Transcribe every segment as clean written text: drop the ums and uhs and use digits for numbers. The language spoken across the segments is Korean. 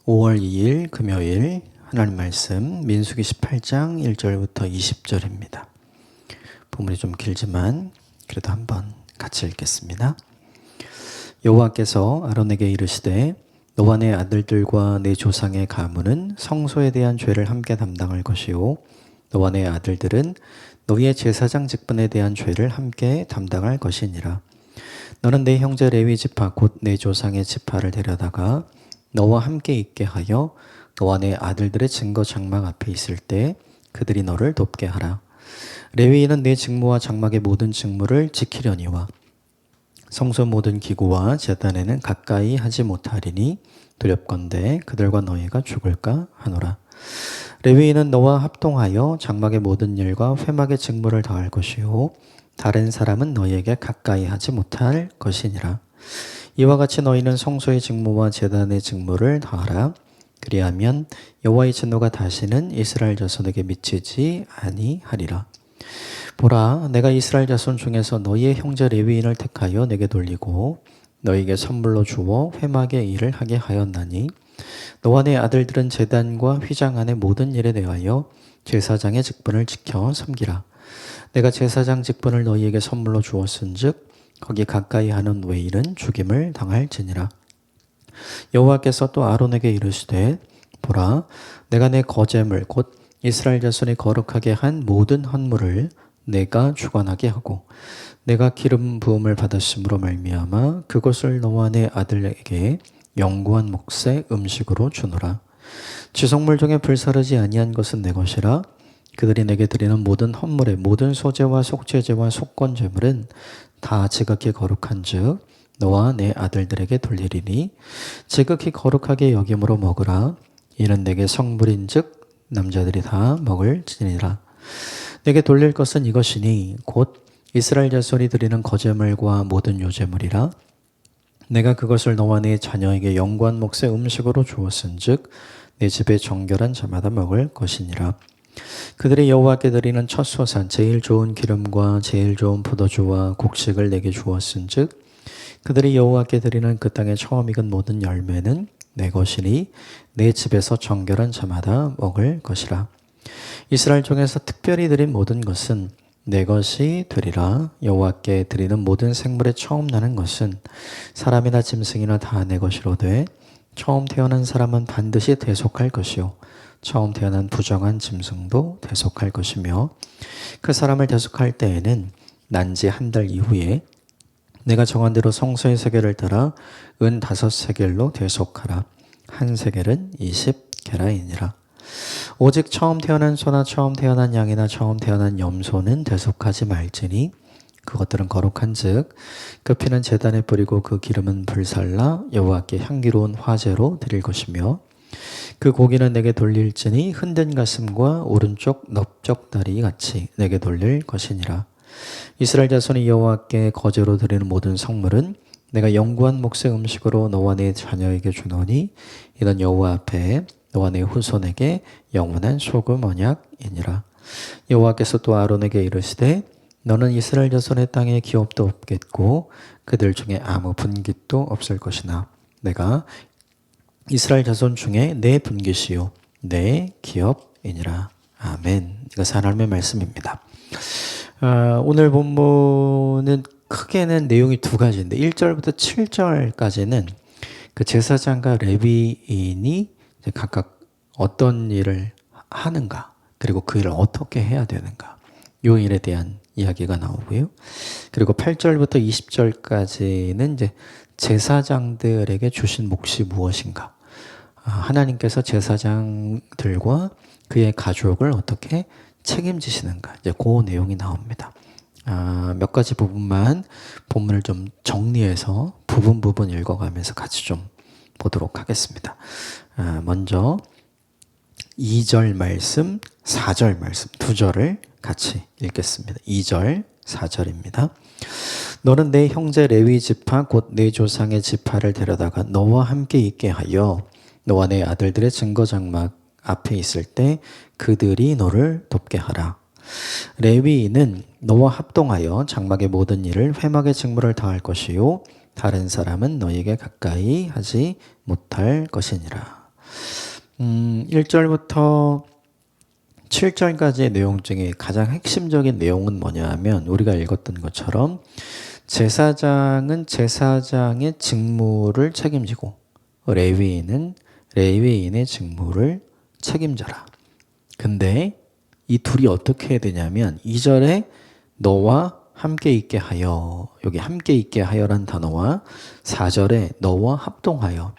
5월 2일 금요일 하나님 말씀 민수기 18장 1절부터 20절입니다. 본문이 좀 길지만 그래도 한번 같이 읽겠습니다. 여호와께서 아론에게 이르시되 너와 내 아들들과 내 조상의 가문은 성소에 대한 죄를 함께 담당할 것이요 너와 내 아들들은 너희의 제사장 직분에 대한 죄를 함께 담당할 것이니라. 너는 내 형제 레위 지파 곧 내 조상의 지파를 데려다가 너와 함께 있게 하여 너와 내 아들들의 증거 장막 앞에 있을 때 그들이 너를 돕게 하라. 레위인은 내 직무와 장막의 모든 직무를 지키려니와 성소 모든 기구와 제단에는 가까이 하지 못하리니 두렵건대 그들과 너희가 죽을까 하노라. 레위인은 너와 합동하여 장막의 모든 일과 회막의 직무를 다할 것이요 다른 사람은 너희에게 가까이 하지 못할 것이니라. 이와 같이 너희는 성소의 직무와 제단의 직무를 다하라. 그리하면 여호와의 진노가 다시는 이스라엘 자손에게 미치지 아니하리라. 보라, 내가 이스라엘 자손 중에서 너희의 형제 레위인을 택하여 내게 돌리고 너희에게 선물로 주어 회막의 일을 하게 하였나니 너와 내 아들들은 제단과 휘장 안의 모든 일에 대하여 제사장의 직분을 지켜 섬기라. 내가 제사장 직분을 너희에게 선물로 주었은즉 거기 가까이 하는 외일은 죽임을 당할지니라. 여호와께서 또 아론에게 이르시되 보라, 내가 내 거제물 곧 이스라엘 자손이 거룩하게 한 모든 헌물을 내가 주관하게 하고 내가 기름 부음을 받았으므로 말미암아 그것을 너와 내 아들에게 영구한 몫의 음식으로 주노라. 지속물 중에 불사르지 아니한 것은 내 것이라. 그들이 내게 드리는 모든 헌물의 모든 소제와 속죄제와 속건제물은 다 지극히 거룩한즉 너와 내 아들들에게 돌리리니 지극히 거룩하게 여김으로 먹으라. 이는 내게 성물인즉 남자들이 다 먹을지니라. 내게 돌릴 것은 이것이니 곧 이스라엘 자손이 드리는 거제물과 모든 요제물이라. 내가 그것을 너와 네 자녀에게 영구한 몫의 음식으로 주었은즉 내 집에 정결한 자마다 먹을 것이니라. 그들이 여호와께 드리는 첫 소산 제일 좋은 기름과 제일 좋은 포도주와 곡식을 내게 주었은즉 그들이 여호와께 드리는 그 땅에 처음 익은 모든 열매는 내 것이니 내 집에서 정결한 자마다 먹을 것이라. 이스라엘 중에서 특별히 드린 모든 것은 내 것이 되리라. 여호와께 드리는 모든 생물의 처음 나는 것은 사람이나 짐승이나 다 내 것이로되 처음 태어난 사람은 반드시 대속할 것이요 처음 태어난 부정한 짐승도 대속할 것이며 그 사람을 대속할 때에는 난지 한 달 이후에 내가 정한 대로 성소의 세겔을 따라 은 5세겔로 대속하라. 한 세겔은 20게라이니라. 오직 처음 태어난 소나 처음 태어난 양이나 처음 태어난 염소는 대속하지 말지니 그것들은 거룩한즉 그 피는 제단에 뿌리고 그 기름은 불살라 여호와께 향기로운 화제로 드릴 것이며 그 고기는 내게 돌릴지니 흔든 가슴과 오른쪽 넓적다리 같이 내게 돌릴 것이니라. 이스라엘 자손이 여호와께 거제로 드리는 모든 성물은 내가 영구한 몫의 음식으로 너와 내 자녀에게 주노니 이는 여호와 앞에 너와 내 후손에게 영원한 소금 언약이니라. 여호와께서 또 아론에게 이르시되 너는 이스라엘 자손의 땅에 기업도 없겠고 그들 중에 아무 분깃도 없을 것이나 내가 이스라엘 자손 중에 내 분깃이요 내 기업이니라. 아멘. 이것은 하나님의 말씀입니다. 오늘 본문은 크게는 내용이 두 가지인데 1절부터 7절까지는 그 제사장과 레위인이 각각 어떤 일을 하는가 그리고 그 일을 어떻게 해야 되는가 이 일에 대한 이야기가 나오고요. 그리고 8절부터 20절까지는 이제 제사장들에게 주신 몫이 무엇인가 하나님께서 제사장들과 그의 가족을 어떻게 책임지시는가 이제 그 내용이 나옵니다. 몇 가지 부분만 본문을 좀 정리해서 부분 읽어가면서 같이 좀 보도록 하겠습니다. 먼저 2절 말씀, 4절 말씀 두 절을 같이 읽겠습니다. 2절, 4절입니다. 너는 내 형제 레위 지파 곧 내 조상의 지파를 데려다가 너와 함께 있게 하여 너와 내 아들들의 증거 장막 앞에 있을 때 그들이 너를 돕게 하라. 레위인은 너와 합동하여 장막의 모든 일을 회막의 직무를 다할 것이요 다른 사람은 너에게 가까이 하지 못할 것이니라. 1절부터 7절까지의 내용 중에 가장 핵심적인 내용은 뭐냐 하면 우리가 읽었던 것처럼 제사장은 제사장의 직무를 책임지고 레위인은 레위인의 직무를 책임져라. 근데 이 둘이 어떻게 해야 되냐면 2절에 너와 함께 있게 하여, 여기 함께 있게 하여란 단어와 4절에 너와 합동하여.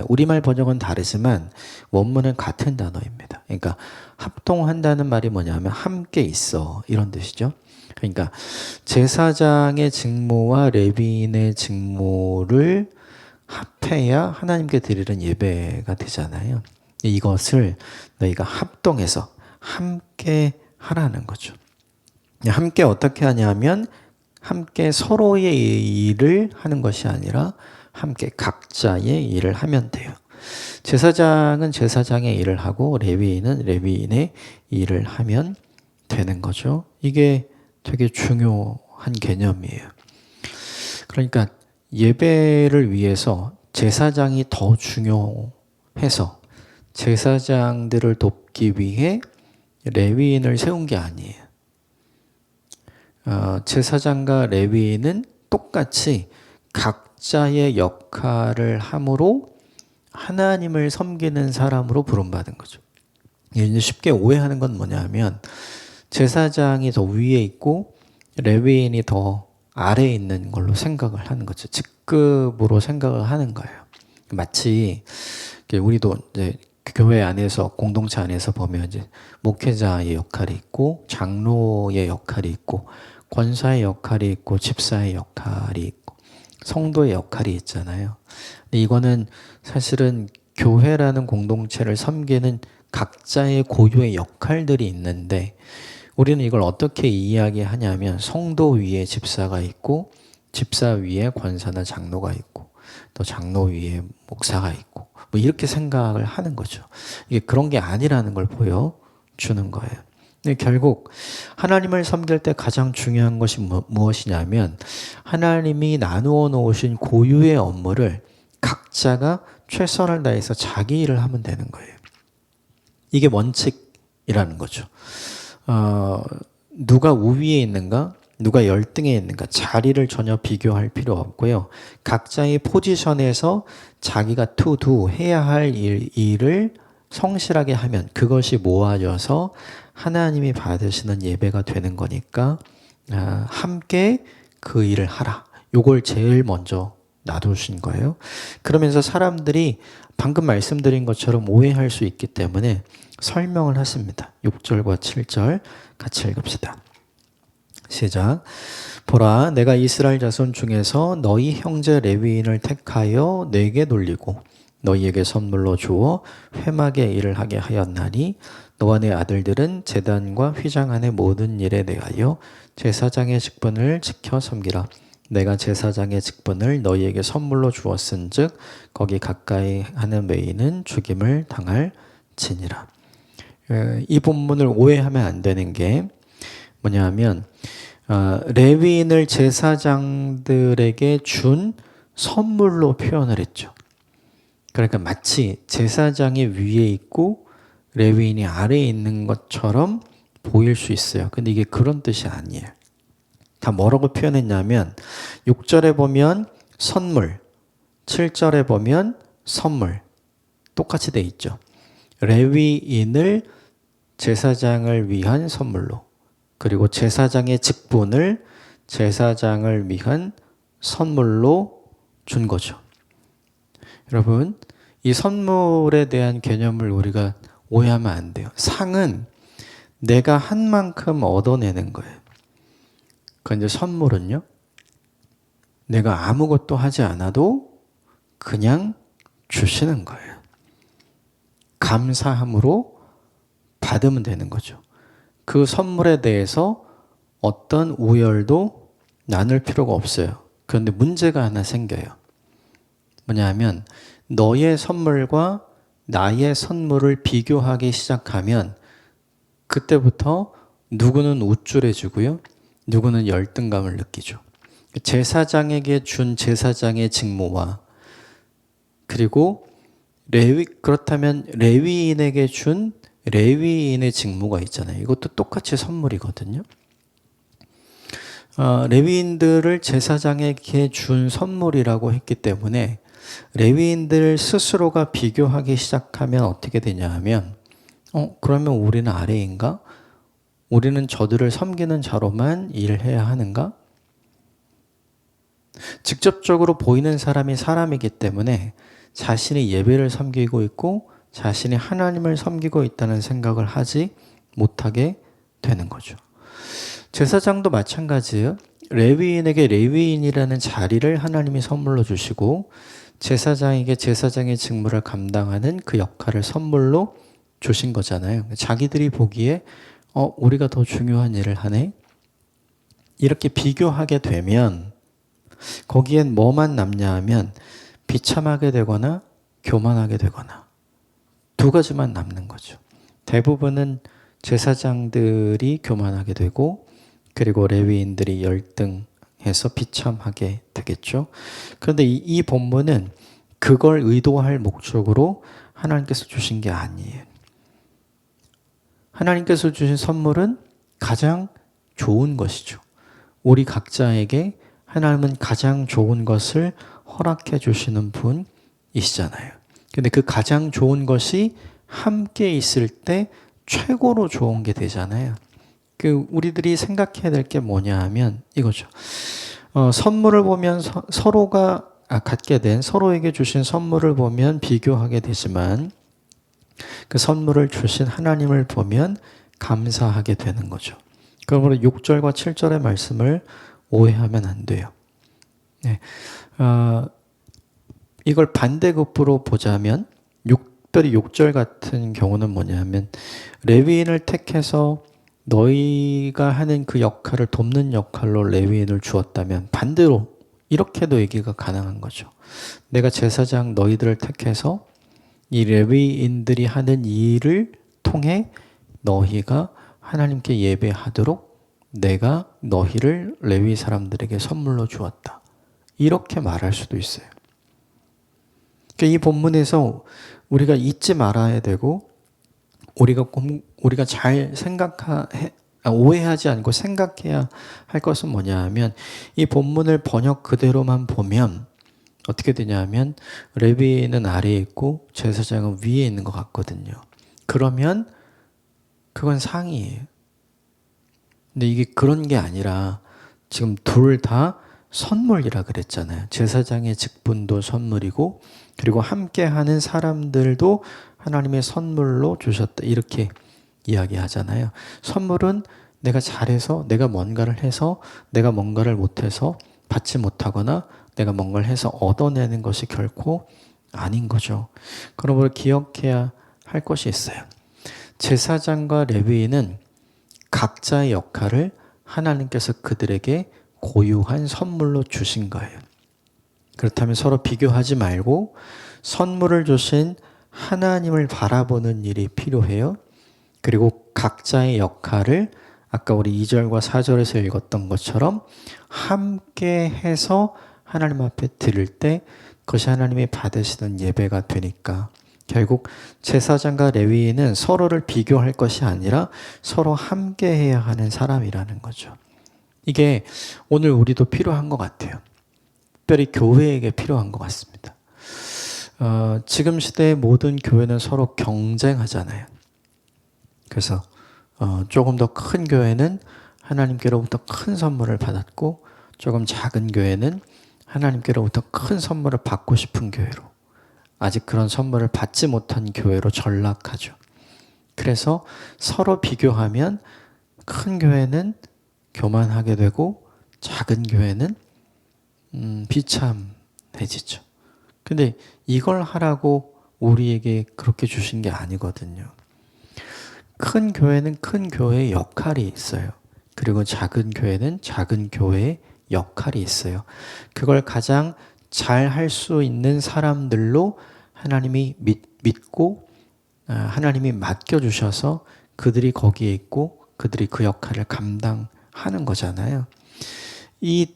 우리말 번역은 다르지만 원문은 같은 단어입니다. 그러니까 합동한다는 말이 뭐냐면 함께 있어, 이런 뜻이죠. 그러니까 제사장의 직무와 레위인의 직무를 합해야 하나님께 드리는 예배가 되잖아요. 이것을 너희가 합동해서 함께 하라는 거죠. 함께 어떻게 하냐면 함께 서로의 일을 하는 것이 아니라 함께 각자의 일을 하면 돼요. 제사장은 제사장의 일을 하고 레위인은 레위인의 일을 하면 되는 거죠. 이게 되게 중요한 개념이에요. 그러니까 예배를 위해서 제사장이 더 중요해서 제사장들을 돕기 위해 레위인을 세운 게 아니에요. 제사장과 레위인은 똑같이 각자의 역할을 함으로 하나님을 섬기는 사람으로 부름받은 거죠. 이제 쉽게 오해하는 건 뭐냐면 제사장이 더 위에 있고 레위인이 더 아래에 있는 걸로 생각을 하는 거죠. 직급으로 생각을 하는 거예요. 마치 우리도 이제 교회 안에서 공동체 안에서 보면 이제 목회자의 역할이 있고 장로의 역할이 있고 권사의 역할이 있고 집사의 역할이 있고 성도의 역할이 있잖아요. 근데 이거는 사실은 교회라는 공동체를 섬기는 각자의 고유의 역할들이 있는데 우리는 이걸 어떻게 이야기하냐면 성도 위에 집사가 있고 집사 위에 권사나 장로가 있고 또 장로 위에 목사가 있고 뭐 이렇게 생각을 하는 거죠. 이게 그런 게 아니라는 걸 보여주는 거예요. 근데 결국 하나님을 섬길 때 가장 중요한 것이 무엇이냐면 하나님이 나누어 놓으신 고유의 업무를 각자가 최선을 다해서 자기 일을 하면 되는 거예요. 이게 원칙이라는 거죠. 누가 우위에 있는가? 누가 열등에 있는가? 자리를 전혀 비교할 필요 없고요. 각자의 포지션에서 자기가 해야 할 일을 성실하게 하면 그것이 모아져서 하나님이 받으시는 예배가 되는 거니까 함께 그 일을 하라. 요걸 제일 먼저 놔두신 거예요. 그러면서 사람들이 방금 말씀드린 것처럼 오해할 수 있기 때문에 설명을 하십니다. 6절과 7절 같이 읽읍시다. 시작. 보라, 내가 이스라엘 자손 중에서 너희 형제 레위인을 택하여 내게 돌리고 너희에게 선물로 주어 회막의 일을 하게 하였나니 너와 내 아들들은 제단과 휘장 안의 모든 일에 대하여 제사장의 직분을 지켜 섬기라. 내가 제사장의 직분을 너희에게 선물로 주었은즉 거기 가까이 하는 외인은 죽임을 당할지니라. 이 본문을 오해하면 안 되는 게 뭐냐면 레위인을 제사장들에게 준 선물로 표현을 했죠. 그러니까 마치 제사장이 위에 있고 레위인이 아래에 있는 것처럼 보일 수 있어요. 근데 이게 그런 뜻이 아니에요. 다 뭐라고 표현했냐면 6절에 보면 선물, 7절에 보면 선물 똑같이 돼 있죠. 레위인을 제사장을 위한 선물로 그리고 제사장의 직분을 제사장을 위한 선물로 준 거죠. 여러분, 이 선물에 대한 개념을 우리가 오해하면 안 돼요. 상은 내가 한 만큼 얻어내는 거예요. 그런데 선물은요, 내가 아무것도 하지 않아도 그냥 주시는 거예요. 감사함으로 받으면 되는 거죠. 그 선물에 대해서 어떤 우열도 나눌 필요가 없어요. 그런데 문제가 하나 생겨요. 뭐냐면 너의 선물과 나의 선물을 비교하기 시작하면 그때부터 누구는 우쭐해지고요. 누구는 열등감을 느끼죠. 제사장에게 준 제사장의 직무와 그리고 그렇다면 레위인에게 준 레위인의 직무가 있잖아요. 이것도 똑같이 선물이거든요. 레위인들을 제사장에게 준 선물이라고 했기 때문에 레위인들 스스로가 비교하기 시작하면 어떻게 되냐 하면 그러면 우리는 아래인가? 우리는 저들을 섬기는 자로만 일을 해야 하는가? 직접적으로 보이는 사람이 사람이기 때문에 자신이 예배를 섬기고 있고 자신이 하나님을 섬기고 있다는 생각을 하지 못하게 되는 거죠. 제사장도 마찬가지예요. 레위인에게 레위인이라는 자리를 하나님이 선물로 주시고 제사장에게 제사장의 직무를 감당하는 그 역할을 선물로 주신 거잖아요. 자기들이 보기에 우리가 더 중요한 일을 하네? 이렇게 비교하게 되면 거기엔 뭐만 남냐 하면 비참하게 되거나 교만하게 되거나 두 가지만 남는 거죠. 대부분은 제사장들이 교만하게 되고 그리고 레위인들이 열등해서 비참하게 되겠죠. 그런데 이 본문은 그걸 의도할 목적으로 하나님께서 주신 게 아니에요. 하나님께서 주신 선물은 가장 좋은 것이죠. 우리 각자에게 하나님은 가장 좋은 것을 허락해 주시는 분이시잖아요. 근데 그 가장 좋은 것이 함께 있을 때 최고로 좋은 게 되잖아요. 우리들이 생각해야 될 게 뭐냐 하면 이거죠. 선물을 보면 서로가 갖게 된 서로에게 주신 선물을 보면 비교하게 되지만 그 선물을 주신 하나님을 보면 감사하게 되는 거죠. 그러므로 6절과 7절의 말씀을 오해하면 안 돼요. 네. 이걸 반대급부로 보자면 특별히 6절 같은 경우는 뭐냐면 레위인을 택해서 너희가 하는 그 역할을 돕는 역할로 레위인을 주었다면 반대로 이렇게도 얘기가 가능한 거죠. 내가 제사장 너희들을 택해서 이 레위인들이 하는 일을 통해 너희가 하나님께 예배하도록 내가 너희를 레위 사람들에게 선물로 주었다. 이렇게 말할 수도 있어요. 이 본문에서 우리가 잊지 말아야 되고 우리가 잘 오해하지 않고 생각해야 할 것은 뭐냐 하면 이 본문을 번역 그대로만 보면 어떻게 되냐 하면 레위인은 아래에 있고 제사장은 위에 있는 것 같거든요. 그러면 그건 상이에요. 근데 이게 그런 게 아니라 지금 둘 다 선물이라 그랬잖아요. 제사장의 직분도 선물이고 그리고 함께하는 사람들도 하나님의 선물로 주셨다. 이렇게 이야기하잖아요. 선물은 내가 잘해서 내가 뭔가를 해서 내가 뭔가를 못해서 받지 못하거나 내가 뭔가를 해서 얻어내는 것이 결코 아닌 거죠. 그러므로 기억해야 할 것이 있어요. 제사장과 레위인은 각자의 역할을 하나님께서 그들에게 고유한 선물로 주신 거예요. 그렇다면 서로 비교하지 말고 선물을 주신 하나님을 바라보는 일이 필요해요. 그리고 각자의 역할을 아까 우리 2절과 4절에서 읽었던 것처럼 함께 해서 하나님 앞에 드릴 때 그것이 하나님이 받으시는 예배가 되니까 결국 제사장과 레위인은 서로를 비교할 것이 아니라 서로 함께 해야 하는 사람이라는 거죠. 이게 오늘 우리도 필요한 것 같아요. 특별히 교회에게 필요한 것 같습니다. 지금 시대의 모든 교회는 서로 경쟁하잖아요. 그래서 조금 더 큰 교회는 하나님께로부터 큰 선물을 받았고 조금 작은 교회는 하나님께로부터 큰 선물을 받고 싶은 교회로 아직 그런 선물을 받지 못한 교회로 전락하죠. 그래서 서로 비교하면 큰 교회는 교만하게 되고 작은 교회는 비참해지죠. 근데 이걸 하라고 우리에게 그렇게 주신 게 아니거든요. 큰 교회는 큰 교회의 역할이 있어요. 그리고 작은 교회는 작은 교회의 역할이 있어요. 그걸 가장 잘 할 수 있는 사람들로 하나님이 믿고 하나님이 맡겨주셔서 그들이 거기에 있고 그들이 그 역할을 감당하는 거잖아요. 이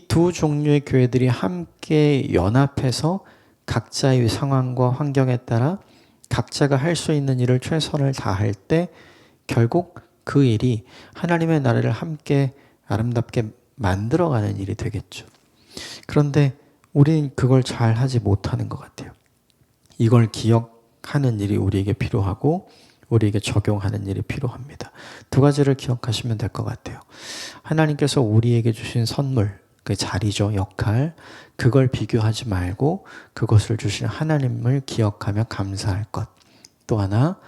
두 종류의 교회들이 함께 연합해서 각자의 상황과 환경에 따라 각자가 할 수 있는 일을 최선을 다할 때 결국 그 일이 하나님의 나라를 함께 아름답게 만들어가는 일이 되겠죠. 그런데 우리는 그걸 잘 하지 못하는 것 같아요. 이걸 기억하는 일이 우리에게 필요하고 우리에게 적용하는 일이 필요합니다. 두 가지를 기억하시면 될 것 같아요. 하나님께서 우리에게 주신 선물, 그 자리죠, 역할, 그걸 비교하지 말고 그것을 주신 하나님을 기억하며 감사할 것. 또 하나,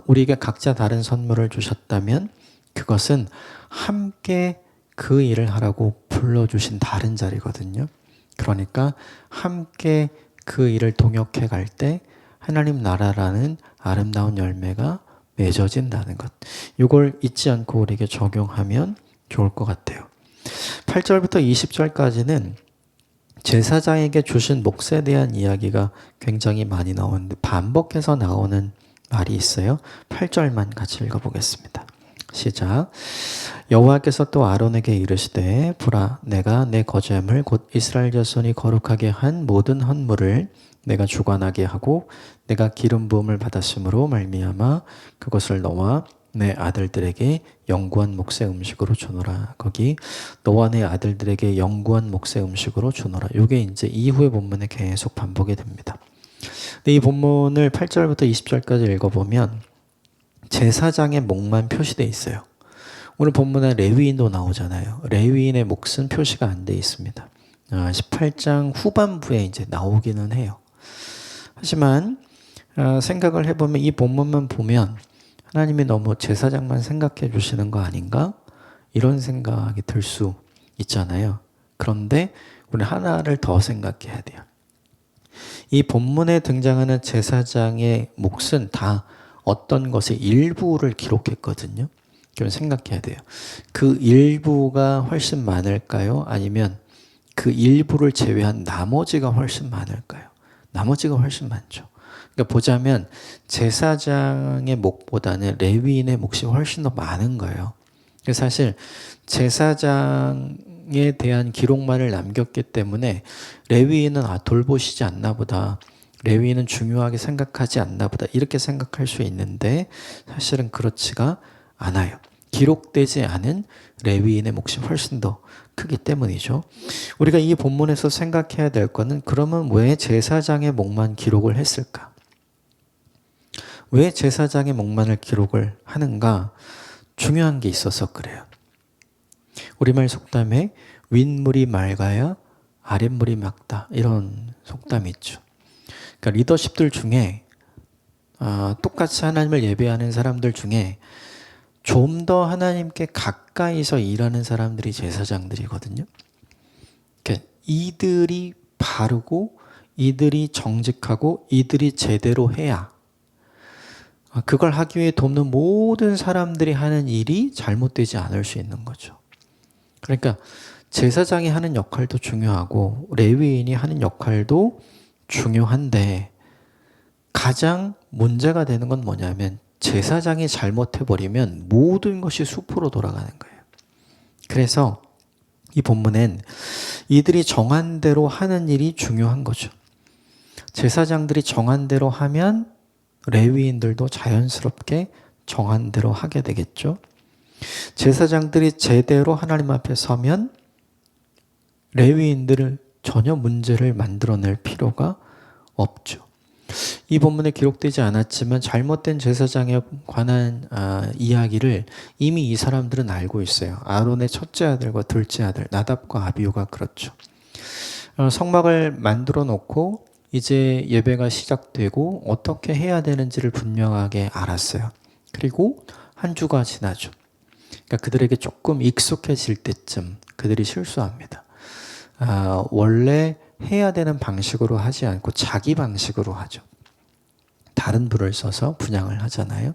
우리에게 각자 다른 선물을 주셨다면 그것은 함께 그 일을 하라고 불러주신 다른 자리거든요. 그러니까 함께 그 일을 동역해 갈 때 하나님 나라라는 아름다운 열매가 맺어진다는 것. 이걸 잊지 않고 우리에게 적용하면 좋을 것 같아요. 8절부터 20절까지는 제사장에게 주신 몫에 대한 이야기가 굉장히 많이 나오는데 반복해서 나오는 말이 있어요. 8절만 같이 읽어보겠습니다. 시작. 여호와께서 또 아론에게 이르시되 보라 내가 내 거제물 곧 이스라엘 자손이 거룩하게 한 모든 헌물을 내가 주관하게 하고 내가 기름 부음을 받았으므로 말미암아 그것을 너와 내 아들들에게 영구한 몫의 음식으로 주노라. 거기 너와 내 아들들에게 영구한 몫의 음식으로 주노라. 이게 이제 이후의 본문에 계속 반복이 됩니다. 근데 이 본문을 8절부터 20절까지 읽어보면 제사장의 몫만 표시되어 있어요. 오늘 본문에 레위인도 나오잖아요. 레위인의 몫은 표시가 안 돼 있습니다. 18장 후반부에 이제 나오기는 해요. 하지만 생각을 해보면 이 본문만 보면 하나님이 너무 제사장만 생각해 주시는 거 아닌가? 이런 생각이 들 수 있잖아요. 그런데 우리 하나를 더 생각해야 돼요. 이 본문에 등장하는 제사장의 몫은 다 어떤 것의 일부를 기록했거든요. 좀 생각해야 돼요. 그 일부가 훨씬 많을까요? 아니면 그 일부를 제외한 나머지가 훨씬 많을까요? 나머지가 훨씬 많죠. 그러니까 보자면 제사장의 몫보다는 레위인의 몫이 훨씬 더 많은 거예요. 그래서 사실 제사장에 대한 기록만을 남겼기 때문에 레위인은 돌보시지 않나 보다. 레위인은 중요하게 생각하지 않나 보다. 이렇게 생각할 수 있는데 사실은 그렇지가 않아요. 기록되지 않은 레위인의 몫이 훨씬 더 크기 때문이죠. 우리가 이 본문에서 생각해야 될 거는 그러면 왜 제사장의 몫만 기록을 했을까? 왜 제사장의 몫만을 기록을 하는가? 중요한 게 있어서 그래요. 우리말 속담에 윗물이 맑아야 아랫물이 맑다 이런 속담이 있죠. 그러니까 리더십들 중에 똑같이 하나님을 예배하는 사람들 중에 좀 더 하나님께 가까이서 일하는 사람들이 제사장들이거든요. 그러니까 이들이 바르고 이들이 정직하고 이들이 제대로 해야 그걸 하기 위해 돕는 모든 사람들이 하는 일이 잘못되지 않을 수 있는 거죠. 그러니까 제사장이 하는 역할도 중요하고 레위인이 하는 역할도 중요한데 가장 문제가 되는 건 뭐냐면 제사장이 잘못해버리면 모든 것이 숲으로 돌아가는 거예요. 그래서 이 본문엔 이들이 정한 대로 하는 일이 중요한 거죠. 제사장들이 정한 대로 하면 레위인들도 자연스럽게 정한 대로 하게 되겠죠. 제사장들이 제대로 하나님 앞에 서면 레위인들을 전혀 문제를 만들어낼 필요가 없죠. 이 본문에 기록되지 않았지만 잘못된 제사장에 관한 이야기를 이미 이 사람들은 알고 있어요. 아론의 첫째 아들과 둘째 아들 나답과 아비후가 그렇죠. 성막을 만들어 놓고 이제 예배가 시작되고 어떻게 해야 되는지를 분명하게 알았어요. 그리고 한 주가 지나죠. 그러니까 그들에게 조금 익숙해질 때쯤 그들이 실수합니다. 원래 해야 되는 방식으로 하지 않고 자기 방식으로 하죠. 다른 불을 써서 분향을 하잖아요.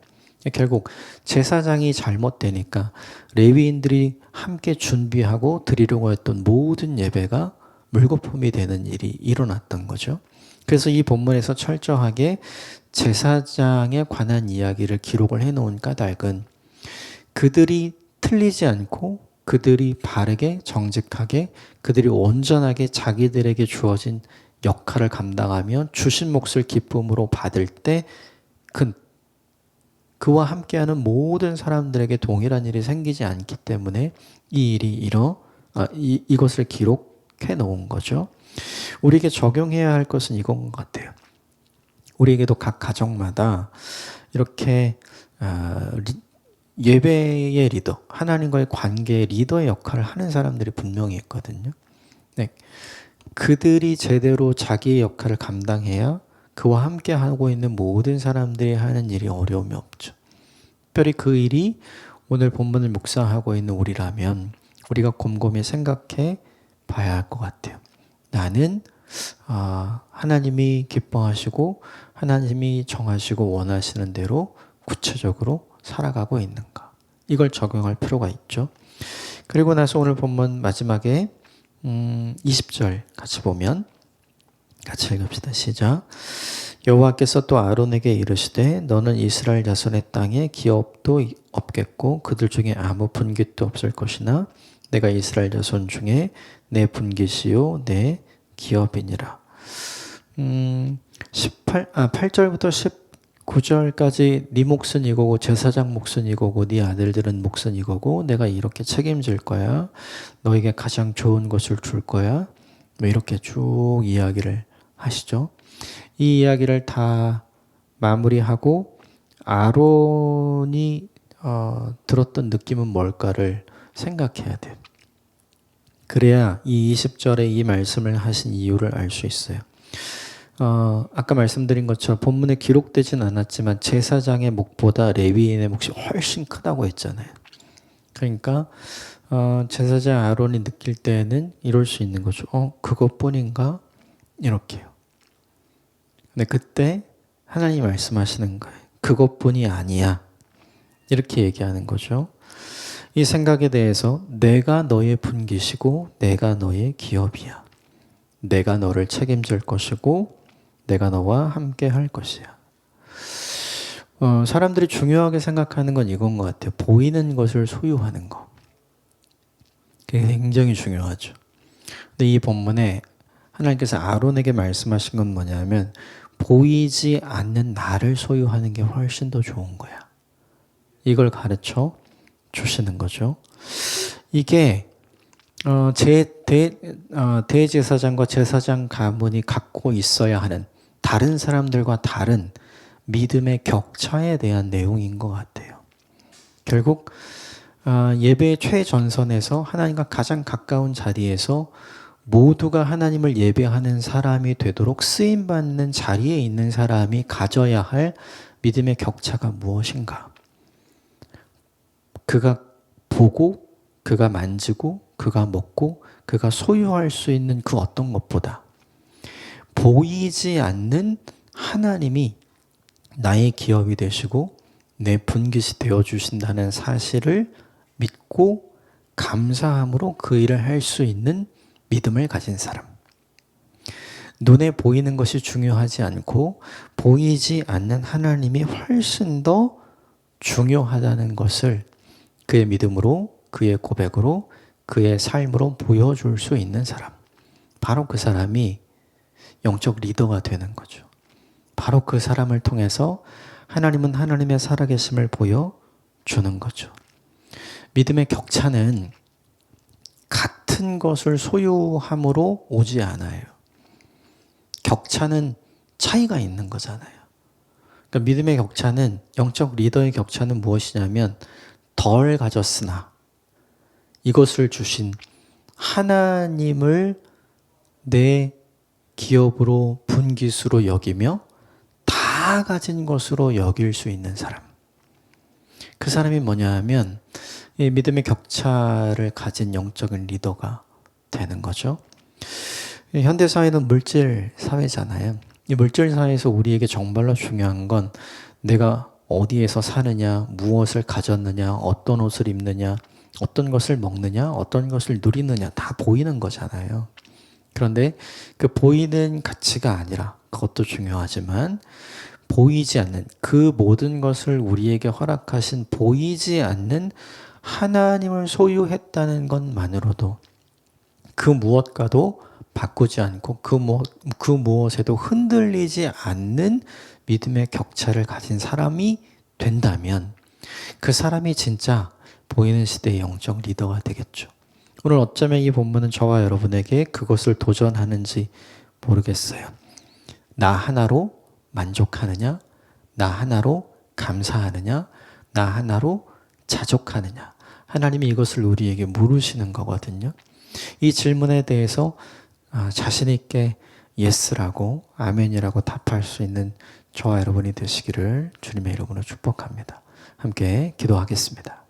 결국 제사장이 잘못되니까 레위인들이 함께 준비하고 드리려고 했던 모든 예배가 물거품이 되는 일이 일어났던 거죠. 그래서 이 본문에서 철저하게 제사장에 관한 이야기를 기록을 해놓은 까닭은 그들이 틀리지 않고 그들이 바르게 정직하게 그들이 온전하게 자기들에게 주어진 역할을 감당하며 주신 몫을 기쁨으로 받을 때 그와 함께하는 모든 사람들에게 동일한 일이 생기지 않기 때문에 이 일이 이것을 기록해 놓은 거죠. 우리에게 적용해야 할 것은 이건 것 같아요. 우리에게도 각 가정마다 이렇게 예배의 리더, 하나님과의 관계의 리더의 역할을 하는 사람들이 분명히 있거든요. 네. 그들이 제대로 자기의 역할을 감당해야 그와 함께 하고 있는 모든 사람들이 하는 일이 어려움이 없죠. 특별히 그 일이 오늘 본문을 묵상하고 있는 우리라면 우리가 곰곰이 생각해 봐야 할 것 같아요. 나는 하나님이 기뻐하시고 하나님이 정하시고 원하시는 대로 구체적으로 살아가고 있는가. 이걸 적용할 필요가 있죠. 그리고 나서 오늘 본문 마지막에 20절 같이 보면 같이 읽읍시다. 시작. 여호와께서 또 아론에게 이르시되 너는 이스라엘 자손의 땅에 기업도 없겠고 그들 중에 아무 분깃도 없을 것이나 내가 이스라엘 자손 중에 내 분깃이요 내 기업이니라. 8절부터 19절까지 네 몫은 이거고 제사장 몫은 이거고 네 아들들은 몫은 이거고 내가 이렇게 책임질 거야. 너에게 가장 좋은 것을 줄 거야. 이렇게 쭉 이야기를 하시죠. 이 이야기를 다 마무리하고 아론이 들었던 느낌은 뭘까를 생각해야 돼요. 그래야 이 20절에 이 말씀을 하신 이유를 알 수 있어요. 아까 말씀드린 것처럼 본문에 기록되진 않았지만 제사장의 몫보다 레위인의 몫이 훨씬 크다고 했잖아요. 그러니까 제사장 아론이 느낄 때는 이럴 수 있는 거죠. 그것뿐인가? 이렇게요. 근데 그때 하나님이 말씀하시는 거예요. 그것뿐이 아니야. 이렇게 얘기하는 거죠. 이 생각에 대해서 내가 너의 분깃이고 내가 너의 기업이야. 내가 너를 책임질 것이고 내가 너와 함께 할 것이야. 사람들이 중요하게 생각하는 건 이건 것 같아요. 보이는 것을 소유하는 거. 그게 굉장히 중요하죠. 근데 이 본문에 하나님께서 아론에게 말씀하신 건 뭐냐면 보이지 않는 나를 소유하는 게 훨씬 더 좋은 거야. 이걸 가르쳐 주시는 거죠. 이게 대제사장과 제사장 가문이 갖고 있어야 하는 다른 사람들과 다른 믿음의 격차에 대한 내용인 것 같아요. 결국 예배의 최전선에서 하나님과 가장 가까운 자리에서 모두가 하나님을 예배하는 사람이 되도록 쓰임받는 자리에 있는 사람이 가져야 할 믿음의 격차가 무엇인가? 그가 보고, 그가 만지고, 그가 먹고, 그가 소유할 수 있는 그 어떤 것보다 보이지 않는 하나님이 나의 기업이 되시고 내 분깃이 되어주신다는 사실을 믿고 감사함으로 그 일을 할 수 있는 믿음을 가진 사람. 눈에 보이는 것이 중요하지 않고 보이지 않는 하나님이 훨씬 더 중요하다는 것을 그의 믿음으로, 그의 고백으로, 그의 삶으로 보여줄 수 있는 사람. 바로 그 사람이 영적 리더가 되는 거죠. 바로 그 사람을 통해서 하나님은 하나님의 살아계심을 보여주는 거죠. 믿음의 격차는 같은 것을 소유함으로 오지 않아요. 격차는 차이가 있는 거잖아요. 그러니까 믿음의 격차는, 영적 리더의 격차는 무엇이냐면 덜 가졌으나 이것을 주신 하나님을 내 기업으로 분깃으로 여기며 다 가진 것으로 여길 수 있는 사람. 그 사람이 뭐냐 하면 이 믿음의 격차를 가진 영적인 리더가 되는 거죠. 현대사회는 물질 사회잖아요. 이 물질 사회에서 우리에게 정말로 중요한 건 내가 어디에서 사느냐, 무엇을 가졌느냐, 어떤 옷을 입느냐, 어떤 것을 먹느냐, 어떤 것을 누리느냐 다 보이는 거잖아요. 그런데 그 보이는 가치가 아니라 그것도 중요하지만 보이지 않는 그 모든 것을 우리에게 허락하신 보이지 않는 하나님을 소유했다는 것만으로도 그 무엇과도 바꾸지 않고 그 무엇에도 흔들리지 않는 믿음의 격차를 가진 사람이 된다면 그 사람이 진짜 보이는 시대의 영적 리더가 되겠죠. 오늘 어쩌면 이 본문은 저와 여러분에게 그것을 도전하는지 모르겠어요. 나 하나로 만족하느냐? 나 하나로 감사하느냐? 나 하나로 자족하느냐? 하나님이 이것을 우리에게 물으시는 거거든요. 이 질문에 대해서 자신 있게 예스라고 아멘이라고 답할 수 있는 저와 여러분이 되시기를 주님의 이름으로 축복합니다. 함께 기도하겠습니다.